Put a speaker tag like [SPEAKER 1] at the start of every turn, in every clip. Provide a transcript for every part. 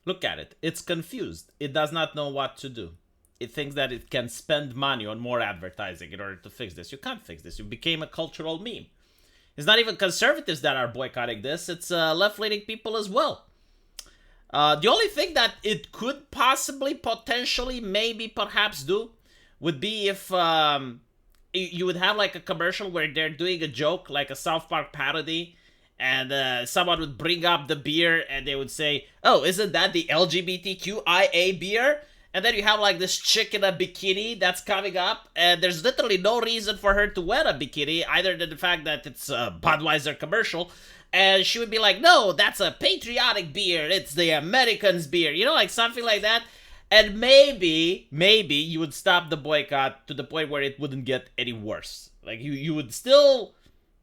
[SPEAKER 1] Look at it. It's confused. It does not know what to do. It thinks that it can spend money on more advertising in order to fix this. You can't fix this. You became a cultural meme. It's not even conservatives that are boycotting this. It's left-leaning people as well. The only thing that it could possibly, potentially, maybe, perhaps do would be if you would have like a commercial where they're doing a joke, like a South Park parody, and someone would bring up the beer and they would say, "Oh, isn't that the LGBTQIA beer?" And then you have like this chick in a bikini that's coming up, and there's literally no reason for her to wear a bikini, other than the fact that it's a Budweiser commercial. And she would be like, "No, that's a patriotic beer. It's the Americans' beer." You know, like something like that. And maybe you would stop the boycott to the point where it wouldn't get any worse. Like, you would still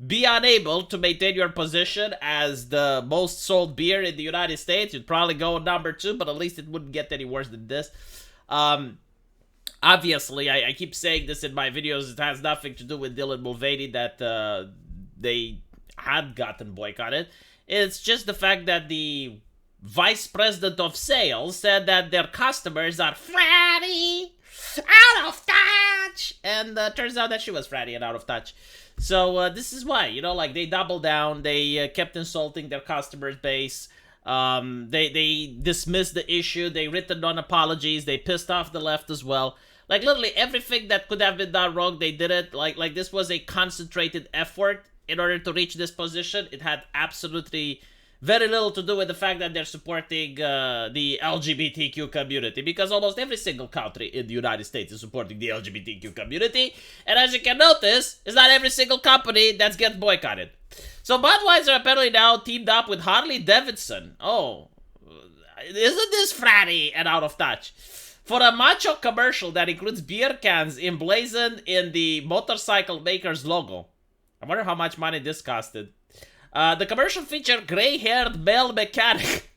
[SPEAKER 1] be unable to maintain your position as the most sold beer in the United States. You'd probably go number 2, but at least it wouldn't get any worse than this. Obviously, I keep saying this in my videos. It has nothing to do with Dylan Mulvaney that they had gotten boycotted. It's just the fact that the vice president of sales said that their customers are fratty, out of touch, and turns out that she was fratty and out of touch. So this is why, you know, like they doubled down, they kept insulting their customer base. They dismissed the issue, they written on apologies, they pissed off the left as well. Like literally everything that could have been done wrong, they did it. Like this was a concentrated effort in order to reach this position. It had absolutely very little to do with the fact that they're supporting the LGBTQ community, because almost every single country in the United States is supporting the LGBTQ community, and as you can notice, it's not every single company that gets boycotted. So Budweiser apparently now teamed up with Harley Davidson. Oh, isn't this fratty and out of touch? For a macho commercial that includes beer cans emblazoned in the motorcycle maker's logo. I wonder how much money this costed. The commercial featured gray-haired male mechanic.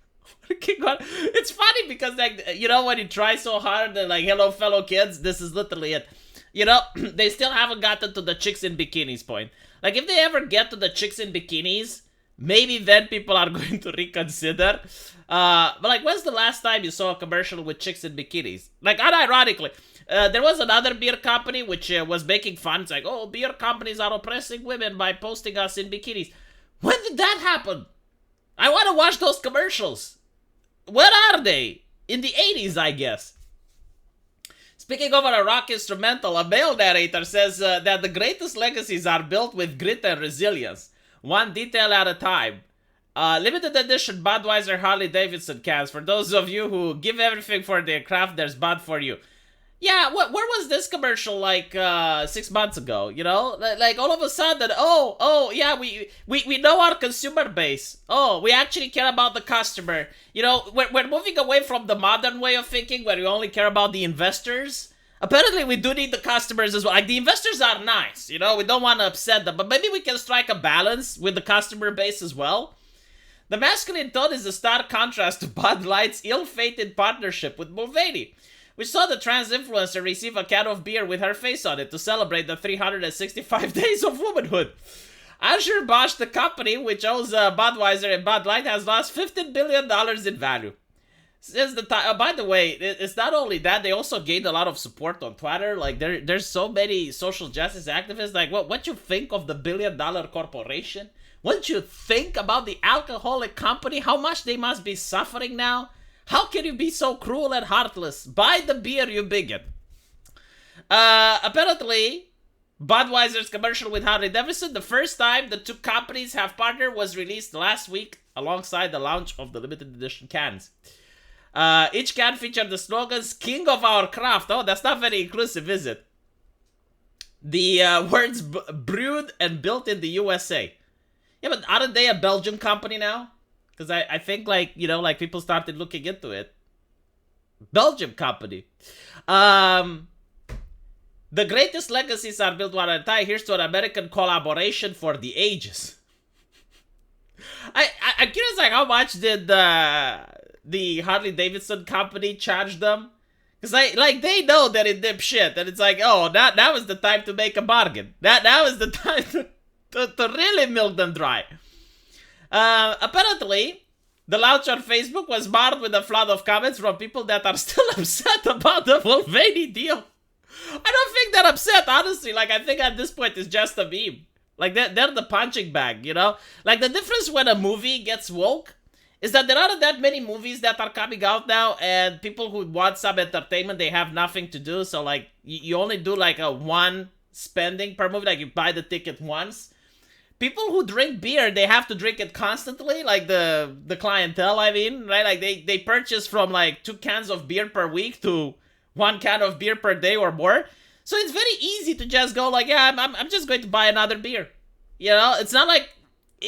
[SPEAKER 1] It's funny because, like, you know, when you try so hard and like, hello fellow kids, this is literally it. You know, they still haven't gotten to the chicks in bikinis point. Like, if they ever get to the chicks in bikinis, maybe then people are going to reconsider. But like, when's the last time you saw a commercial with chicks in bikinis? Like, unironically, there was another beer company which was making fun. It's like, oh, beer companies are oppressing women by posting us in bikinis. When did that happen? I want to watch those commercials. Where are they? In the 80s, I guess. Speaking of a rock instrumental, a male narrator says that the greatest legacies are built with grit and resilience, one detail at a time. Limited edition Budweiser Harley Davidson cans. For those of you who give everything for their craft, there's Bud for you. Yeah, where was this commercial like 6 months ago? You know, like all of a sudden, yeah, we know our consumer base. Oh, we actually care about the customer. You know, we're moving away from the modern way of thinking where we only care about the investors. Apparently, we do need the customers as well. Like, the investors are nice, you know, we don't want to upset them, but maybe we can strike a balance with the customer base as well. The masculine tone is a stark contrast to Bud Light's ill-fated partnership with Mulvaney, which saw the trans influencer receive a can of beer with her face on it to celebrate the 365 days of womanhood. Anheuser-Busch, the company which owns Budweiser and Bud Light, has lost $15 billion in value. Since the time, by the way, it's not only that, they also gained a lot of support on Twitter. Like, there's so many social justice activists. Like, what you think of the billion-dollar corporation? What you think about the alcoholic company? How much they must be suffering now? How can you be so cruel and heartless? Buy the beer, you bigot. Apparently, Budweiser's commercial with Harley Davidson, the first time the two companies have partnered, was released last week alongside the launch of the limited edition cans. Each can featured the slogans, "King of our craft." Oh, that's not very inclusive, is it? The words brewed and built in the USA. Yeah, but aren't they a Belgian company now? Because I think, like, you know, like, people started looking into it. Belgium company. The greatest legacies are built one at a time. Here's to an American collaboration for the ages. I'm curious, like, how much did the Harley Davidson company charge them? Because, like, they know that it dipshit. And it's like, oh, now is the time to make a bargain. Now is the time to really milk them dry. Apparently, The launch on Facebook was marred with a flood of comments from people that are still upset about the Mulvaney deal. I don't think they're upset, honestly. Like, I think at this point it's just a meme. Like, they're the punching bag, you know? Like, the difference when a movie gets woke is that there aren't that many movies that are coming out now, and people who want some entertainment, they have nothing to do. So, like, you only do, like, a one spending per movie. Like, you buy the ticket once. People who drink beer, they have to drink it constantly. Like, the clientele, I mean, right? Like, they purchase from, like, 2 cans of beer per week to 1 can of beer per day or more. So it's very easy to just go like, yeah, I'm just going to buy another beer. You know, it's not like,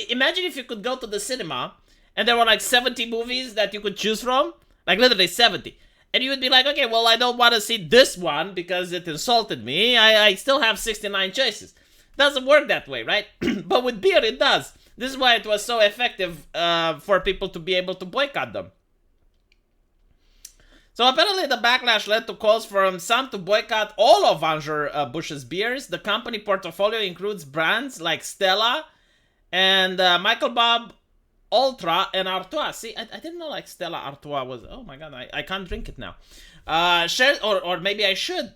[SPEAKER 1] imagine if you could go to the cinema and there were like 70 movies that you could choose from. Like literally 70. And you would be like, okay, well, I don't want to see this one because it insulted me. I still have 69 choices. Doesn't work that way, right? But with beer, it does. This is why it was so effective for people to be able to boycott them. So apparently the backlash led to calls from some to boycott all of Anheuser-Busch's beers. The company portfolio includes brands like Stella and Michael Bob Ultra and Artois. See, I didn't know like Stella Artois was... Oh my god, I can't drink it now. Or maybe I should.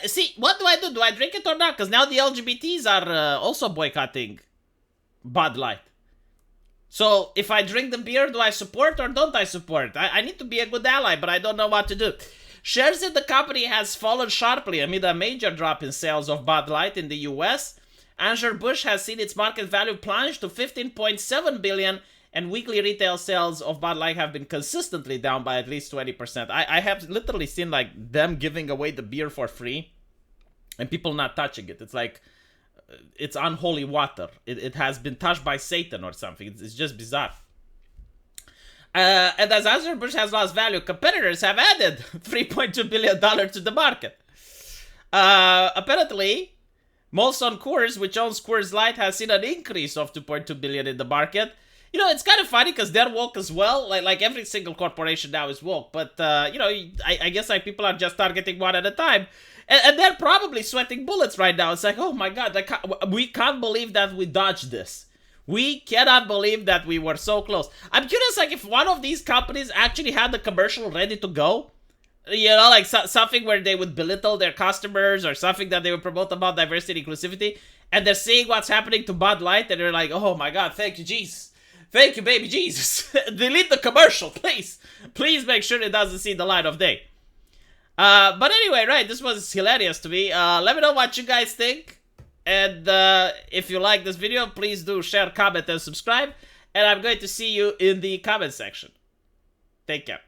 [SPEAKER 1] See, what do I do? Do I drink it or not? Because now the LGBTs are also boycotting Bud Light. So, if I drink the beer, do I support or don't I support? I need to be a good ally, but I don't know what to do. Shares in the company has fallen sharply amid a major drop in sales of Bud Light in the US. Anheuser-Busch has seen its market value plunge to $15.7 billion, and weekly retail sales of Bud Light have been consistently down by at least 20%. I have literally seen like them giving away the beer for free, and people not touching it. It's like... it's unholy water. It has been touched by Satan or something. It's just bizarre. And as Anheuser-Busch has lost value, competitors have added $3.2 billion to the market. Apparently, Molson Coors, which owns Coors Light, has seen an increase of $2.2 billion in the market. You know, it's kind of funny because they're woke as well. Like every single corporation now is woke. But, you know, I guess like people are just targeting one at a time. And they're probably sweating bullets right now. It's like, oh my god, we can't believe that we dodged this. We cannot believe that we were so close. I'm curious, like, if one of these companies actually had the commercial ready to go. You know, like something where they would belittle their customers or something that they would promote about diversity and inclusivity. And they're seeing what's happening to Bud Light and they're like, oh my god, thank you, Jesus. Thank you, baby Jesus. Delete the commercial, please. Please make sure it doesn't see the light of day. But anyway, right, this was hilarious to me. Let me know what you guys think. And if you like this video, please do share, comment, and subscribe. And I'm going to see you in the comment section. Take care.